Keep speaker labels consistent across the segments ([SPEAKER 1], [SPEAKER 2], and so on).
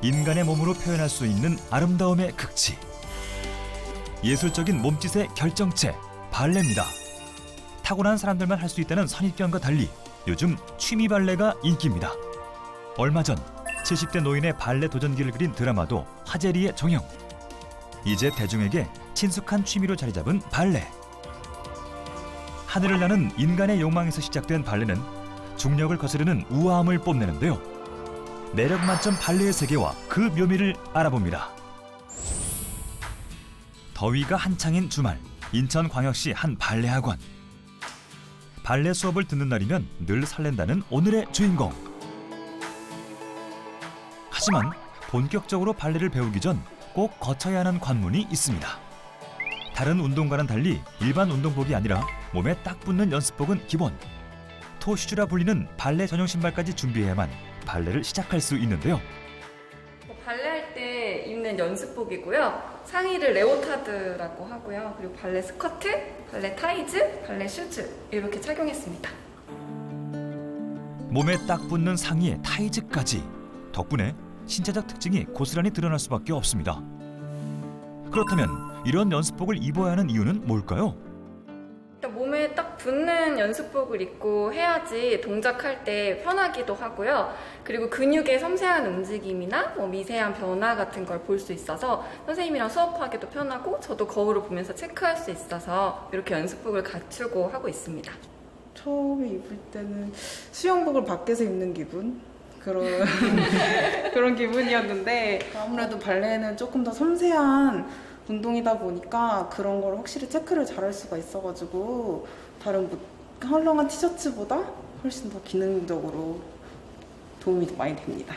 [SPEAKER 1] 인간의 몸으로 표현할 수 있는 아름다움의 극치. 예술적인 몸짓의 결정체, 발레입니다. 타고난 사람들만 할 수 있다는 선입견과 달리 요즘 취미 발레가 인기입니다. 얼마 전 70대 노인의 발레 도전기를 그린 드라마도 화제리에 종영. 이제 대중에게 친숙한 취미로 자리 잡은 발레. 하늘을 나는 인간의 욕망에서 시작된 발레는 중력을 거스르는 우아함을 뽐내는데요. 매력 만점 발레의 세계와 그 묘미를 알아봅니다. 더위가 한창인 주말, 인천광역시 한 발레 학원. 발레 수업을 듣는 날이면 늘 설렌다는 오늘의 주인공. 하지만 본격적으로 발레를 배우기 전 꼭 거쳐야 하는 관문이 있습니다. 다른 운동과는 달리 일반 운동복이 아니라 몸에 딱 붙는 연습복은 기본. 토슈즈라 불리는 발레 전용 신발까지 준비해야만 발레를 시작할 수 있는데요.
[SPEAKER 2] 발레할 때 입는 연습복이고요. 상의를 레오타드라고 하고요. 그리고 발레 스커트, 발레 타이즈, 발레 슈즈 이렇게 착용했습니다.
[SPEAKER 1] 몸에 딱 붙는 상의에 타이즈까지. 덕분에 신체적 특징이 고스란히 드러날 수밖에 없습니다. 그렇다면 이런 연습복을 입어야 하는 이유는 뭘까요?
[SPEAKER 2] 일단 몸에 딱 붙는 연습복을 입고 해야지 동작할 때 편하기도 하고요. 그리고 근육의 섬세한 움직임이나 미세한 변화 같은 걸 볼 수 있어서 선생님이랑 수업하기도 편하고 저도 거울을 보면서 체크할 수 있어서 이렇게 연습복을 갖추고 하고 있습니다.
[SPEAKER 3] 처음에 입을 때는 수영복을 밖에서 입는 기분? 그런 기분이었는데 아무래도 발레는 조금 더 섬세한 운동이다 보니까 그런 걸 확실히 체크를 잘할 수가 있어가지고 다른 헐렁한 티셔츠보다 훨씬 더 기능적으로 도움이 많이 됩니다.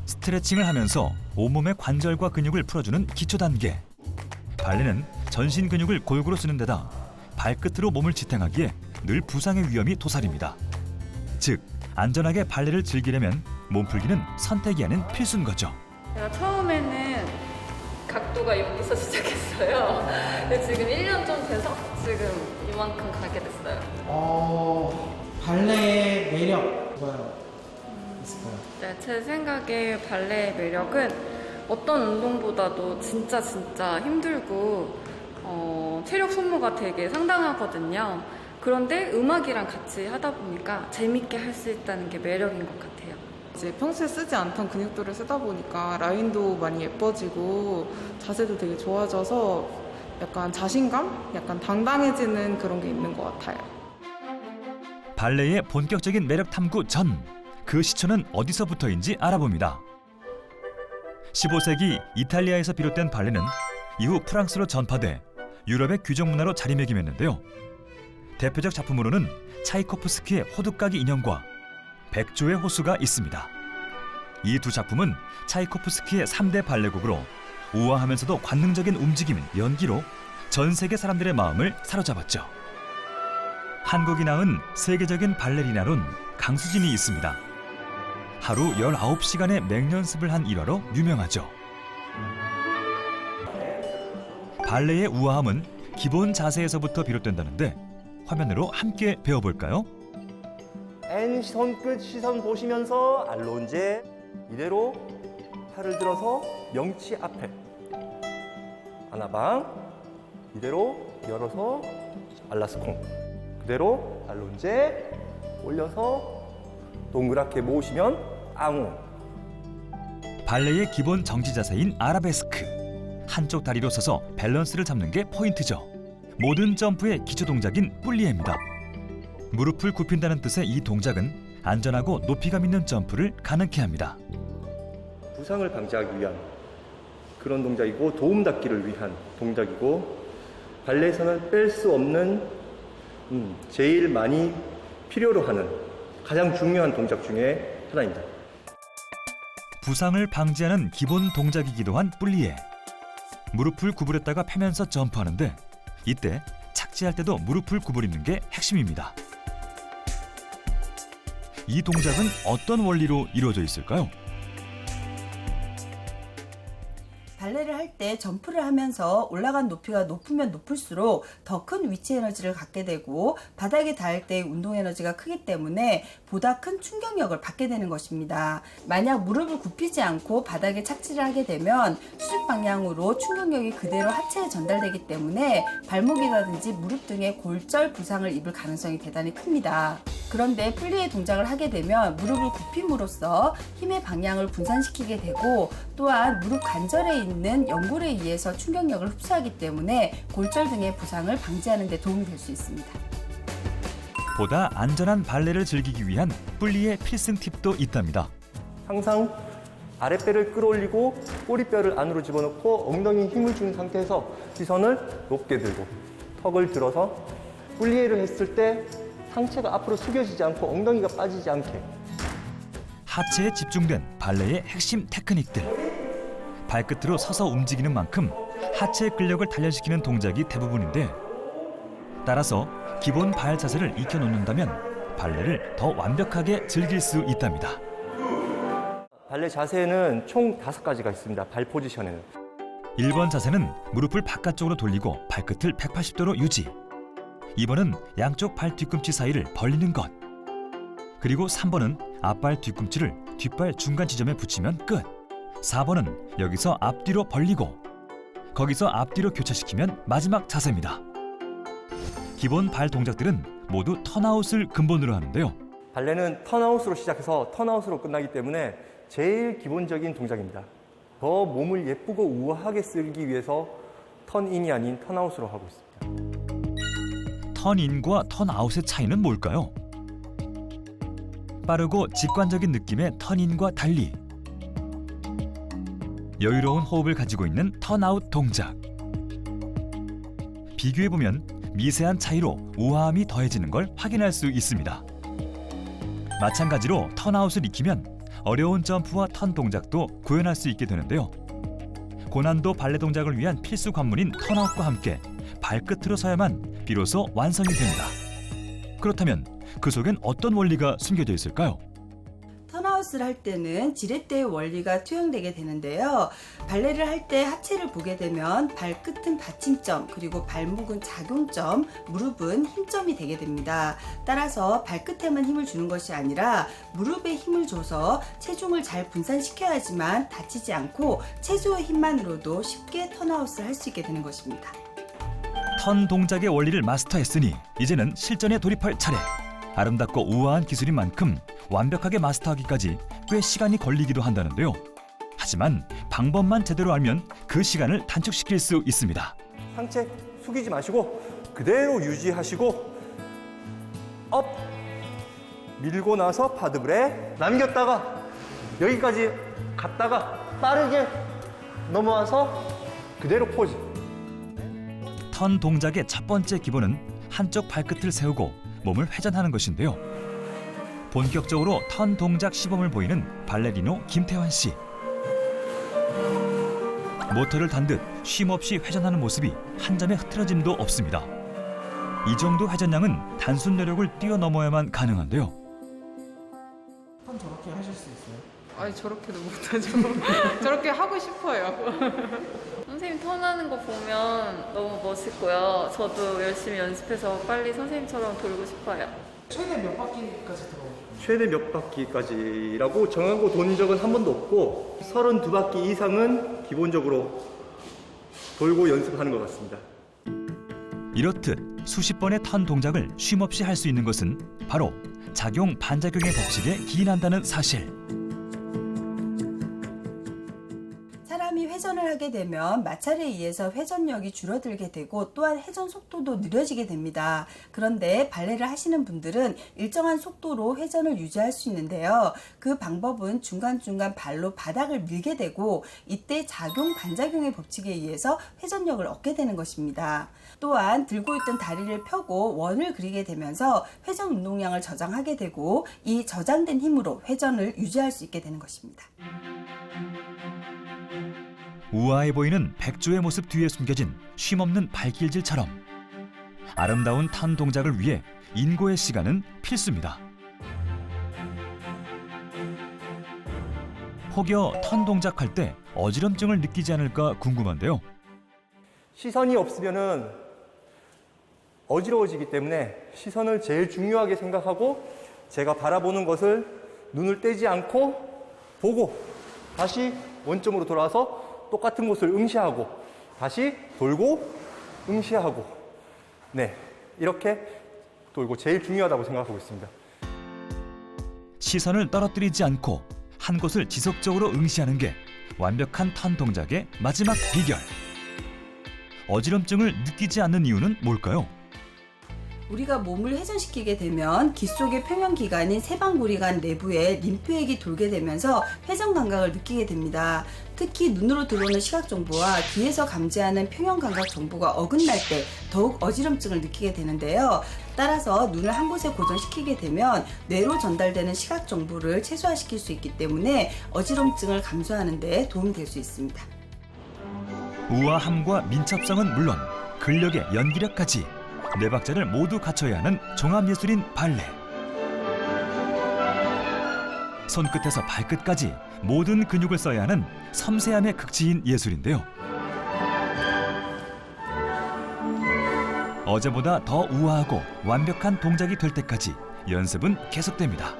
[SPEAKER 1] 스트레칭을 하면서 온몸의 관절과 근육을 풀어주는 기초 단계. 발레는 전신 근육을 골고루 쓰는 데다 발끝으로 몸을 지탱하기에 늘 부상의 위험이 도사립니다. 즉, 안전하게 발레를 즐기려면 몸풀기는 선택이 아닌 필수인 거죠.
[SPEAKER 2] 제가 처음에는 각도가 여기서 시작했어요. 근데 지금 1년 좀 돼서 지금 이만큼 가게 됐어요.
[SPEAKER 4] 발레의 매력 뭐가 있을까요?
[SPEAKER 2] 네, 제 생각에 발레의 매력은 어떤 운동보다도 진짜 힘들고 체력 소모가 되게 상당하거든요. 그런데 음악이랑 같이 하다 보니까 재밌게 할 수 있다는 게 매력인 것 같아요.
[SPEAKER 3] 이제 평소에 쓰지 않던 근육들을 쓰다 보니까 라인도 많이 예뻐지고 자세도 되게 좋아져서 약간 자신감? 약간 당당해지는 그런 게 있는 것 같아요.
[SPEAKER 1] 발레의 본격적인 매력 탐구 전, 그 시초는 어디서부터인지 알아봅니다. 15세기 이탈리아에서 비롯된 발레는 이후 프랑스로 전파돼 유럽의 규정 문화로 자리매김했는데요. 대표적 작품으로는 차이코프스키의 호두까기 인형과 백조의 호수가 있습니다. 이 두 작품은 차이코프스키의 3대 발레곡으로 우아하면서도 관능적인 움직임, 연기로 전 세계 사람들의 마음을 사로잡았죠. 한국이 낳은 세계적인 발레리나론 강수진이 있습니다. 하루 19시간의 맹연습을 한 일화로 유명하죠. 발레의 우아함은 기본 자세에서부터 비롯된다는데 화면으로 함께 배워볼까요?
[SPEAKER 5] N 손끝 시선 보시면서 알론제 이대로 팔을 들어서 명치 앞에 아나방 이대로 열어서 알라스콩 그대로 알론제 올려서 동그랗게 모으시면 앙우.
[SPEAKER 1] 발레의 기본 정지 자세인 아라베스크. 한쪽 다리로 서서 밸런스를 잡는 게 포인트죠. 모든 점프의 기초 동작인 뿔리에입니다. 무릎을 굽힌다는 뜻의 이 동작은 안전하고 높이감 있는 점프를 가능케 합니다.
[SPEAKER 5] 부상을 방지하기 위한 그런 동작이고 도움 닫기를 위한 동작이고 발레에서는 뺄 수 없는 제일 많이 필요로 하는 가장 중요한 동작 중에 하나입니다.
[SPEAKER 1] 부상을 방지하는 기본 동작이기도 한 뿔리에. 무릎을 구부렸다가 펴면서 점프하는데 이때 착지할 때도 무릎을 구부리는 게 핵심입니다. 이 동작은 어떤 원리로 이루어져 있을까요?
[SPEAKER 6] 발레를 할 때 점프를 하면서 올라간 높이가 높으면 높을수록 더 큰 위치 에너지를 갖게 되고 바닥에 닿을 때 운동 에너지가 크기 때문에 보다 큰 충격력을 받게 되는 것입니다. 만약 무릎을 굽히지 않고 바닥에 착지를 하게 되면 수직 방향으로 충격력이 그대로 하체에 전달되기 때문에 발목이라든지 무릎 등의 골절 부상을 입을 가능성이 대단히 큽니다. 그런데 플리의 동작을 하게 되면 무릎을 굽힘으로써 힘의 방향을 분산시키게 되고 또한 무릎 관절에 있는 연골에 의해서 충격력을 흡수하기 때문에 골절 등의 부상을 방지하는 데 도움이 될 수 있습니다.
[SPEAKER 1] 보다 안전한 발레를 즐기기 위한 플리의 필승 팁도 있답니다.
[SPEAKER 5] 항상 아랫배를 끌어올리고 꼬리뼈를 안으로 집어넣고 엉덩이에 힘을 주는 상태에서 시선을 높게 들고 턱을 들어서 플리에를 했을 때 상체가 앞으로 숙여지지 않고 엉덩이가 빠지지 않게.
[SPEAKER 1] 하체에 집중된 발레의 핵심 테크닉들. 발끝으로 서서 움직이는 만큼 하체의 근력을 단련시키는 동작이 대부분인데 따라서 기본 발 자세를 익혀놓는다면 발레를 더 완벽하게 즐길 수 있답니다.
[SPEAKER 5] 발레 자세는 총 5가지가 있습니다. 발 포지션에는.
[SPEAKER 1] 1번 자세는 무릎을 바깥쪽으로 돌리고 발끝을 180도로 유지. 2번은 양쪽 발 뒤꿈치 사이를 벌리는 것. 그리고 3번은 앞발 뒤꿈치를 뒷발 중간 지점에 붙이면 끝. 4번은 여기서 앞뒤로 벌리고 거기서 앞뒤로 교차시키면 마지막 자세입니다. 기본 발 동작들은 모두 턴아웃을 근본으로 하는데요.
[SPEAKER 5] 발레는 턴아웃으로 시작해서 턴아웃으로 끝나기 때문에 제일 기본적인 동작입니다. 더 몸을 예쁘고 우아하게 쓰기 위해서 턴인이 아닌 턴아웃으로 하고 있습니다.
[SPEAKER 1] 턴인과 턴아웃의 차이는 뭘까요? 빠르고 직관적인 느낌의 턴인과 달리 여유로운 호흡을 가지고 있는 턴아웃 동작. 비교해보면 미세한 차이로 우아함이 더해지는 걸 확인할 수 있습니다. 마찬가지로 턴아웃을 익히면 어려운 점프와 턴 동작도 구현할 수 있게 되는데요. 고난도 발레 동작을 위한 필수 관문인 턴아웃과 함께 발끝으로 서야만 비로소 완성이 됩니다. 그렇다면 그 속엔 어떤 원리가 숨겨져 있을까요?
[SPEAKER 6] 턴아웃을 할 때는 지렛대의 원리가 투영되게 되는데요. 발레를 할 때 하체를 보게 되면 발끝은 받침점, 그리고 발목은 작용점, 무릎은 힘점이 되게 됩니다. 따라서 발끝에만 힘을 주는 것이 아니라 무릎에 힘을 줘서 체중을 잘 분산시켜야지만 다치지 않고 최소의 힘만으로도 쉽게 턴아웃을 할 수 있게 되는 것입니다.
[SPEAKER 1] 턴 동작의 원리를 마스터했으니 이제는 실전에 돌입할 차례. 아름답고 우아한 기술인 만큼 완벽하게 마스터하기까지 꽤 시간이 걸리기도 한다는데요. 하지만 방법만 제대로 알면 그 시간을 단축시킬 수 있습니다.
[SPEAKER 5] 상체 숙이지 마시고 그대로 유지하시고 업! 밀고 나서 파드브레 남겼다가 여기까지 갔다가 빠르게 넘어와서 그대로 포즈.
[SPEAKER 1] 턴 동작의 첫 번째 기본은 한쪽 발끝을 세우고 몸을 회전하는 것인데요. 본격적으로 턴 동작 시범을 보이는 발레리노 김태환 씨. 모터를 단 듯 쉼없이 회전하는 모습이 한 점의 흐트러짐도 없습니다. 이 정도 회전량은 단순 노력을 뛰어넘어야만 가능한데요.
[SPEAKER 4] 턴 저렇게 하실 수 있어요?
[SPEAKER 7] 아니 저렇게도 못하죠. 저렇게 하고 싶어요.
[SPEAKER 2] 선생님 턴하는 거 보면 너무 멋있고요. 저도 열심히 연습해서 빨리 선생님처럼 돌고 싶어요.
[SPEAKER 4] 최대 몇 바퀴까지 들어오죠?
[SPEAKER 5] 최대 몇 바퀴까지라고 정하고 도는 적은 한 번도 없고 32바퀴 이상은 기본적으로 돌고 연습하는 것 같습니다.
[SPEAKER 1] 이렇듯 수십 번의 턴 동작을 쉼없이 할 수 있는 것은 바로 작용 반작용의 법칙에 기인한다는 사실.
[SPEAKER 6] 사람이 회전을 하게 되면 마찰에 의해서 회전력이 줄어들게 되고 또한 회전 속도도 느려지게 됩니다. 그런데 발레를 하시는 분들은 일정한 속도로 회전을 유지할 수 있는데요. 그 방법은 중간중간 발로 바닥을 밀게 되고 이때 작용 반작용의 법칙에 의해서 회전력을 얻게 되는 것입니다. 또한 들고 있던 다리를 펴고 원을 그리게 되면서 회전 운동량을 저장하게 되고 이 저장된 힘으로 회전을 유지할 수 있게 되는 것입니다.
[SPEAKER 1] 우아해 보이는 백조의 모습 뒤에 숨겨진 쉼없는 발길질처럼 아름다운 턴 동작을 위해 인고의 시간은 필수입니다. 혹여 턴 동작할 때 어지럼증을 느끼지 않을까 궁금한데요.
[SPEAKER 5] 시선이 없으면은 어지러워지기 때문에 시선을 제일 중요하게 생각하고 제가 바라보는 것을 눈을 떼지 않고 보고 다시 원점으로 돌아와서 똑같은 곳을 응시하고 다시 돌고 응시하고 네, 이렇게 돌고 제일 중요하다고 생각하고 있습니다.
[SPEAKER 1] 시선을 떨어뜨리지 않고 한 곳을 지속적으로 응시하는 게 완벽한 턴 동작의 마지막 비결. 어지럼증을 느끼지 않는 이유는 뭘까요?
[SPEAKER 6] 우리가 몸을 회전시키게 되면 귀 속의 평형기관인 세방고리관 내부에 림프액이 돌게 되면서 회전 감각을 느끼게 됩니다. 특히 눈으로 들어오는 시각 정보와 귀에서 감지하는 평형 감각 정보가 어긋날 때 더욱 어지럼증을 느끼게 되는데요. 따라서 눈을 한 곳에 고정시키게 되면 뇌로 전달되는 시각 정보를 최소화시킬 수 있기 때문에 어지럼증을 감소하는 데 도움이 될 수 있습니다.
[SPEAKER 1] 우아함과 민첩성은 물론 근력의 연기력까지 네 박자를 모두 갖춰야 하는 종합예술인 발레. 손끝에서 발끝까지 모든 근육을 써야 하는 섬세함의 극치인 예술인데요. 어제보다 더 우아하고 완벽한 동작이 될 때까지 연습은 계속됩니다.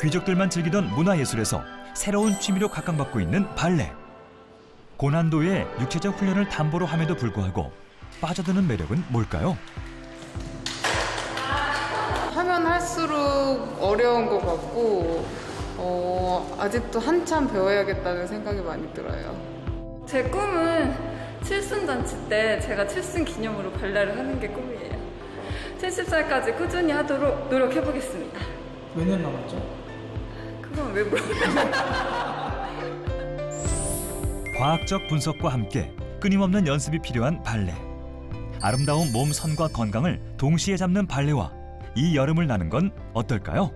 [SPEAKER 1] 귀족들만 즐기던 문화예술에서 새로운 취미로 각광받고 있는 발레. 고난도의 육체적 훈련을 담보로 함에도 불구하고 빠져드는 매력은 뭘까요?
[SPEAKER 7] 하면 할수록 어려운 것 같고 아직도 한참 배워야겠다는 생각이 많이 들어요.
[SPEAKER 2] 제 꿈은 칠순잔치 때 제가 칠순 기념으로 발레를 하는 게 꿈이에요. 70살까지 꾸준히 하도록 노력해보겠습니다.
[SPEAKER 4] 몇 년 남았죠?
[SPEAKER 2] 그건 왜 물어봐요?
[SPEAKER 1] 과학적 분석과 함께 끊임없는 연습이 필요한 발레. 아름다운 몸 선과 건강을 동시에 잡는 발레와 이 여름을 나는 건 어떨까요?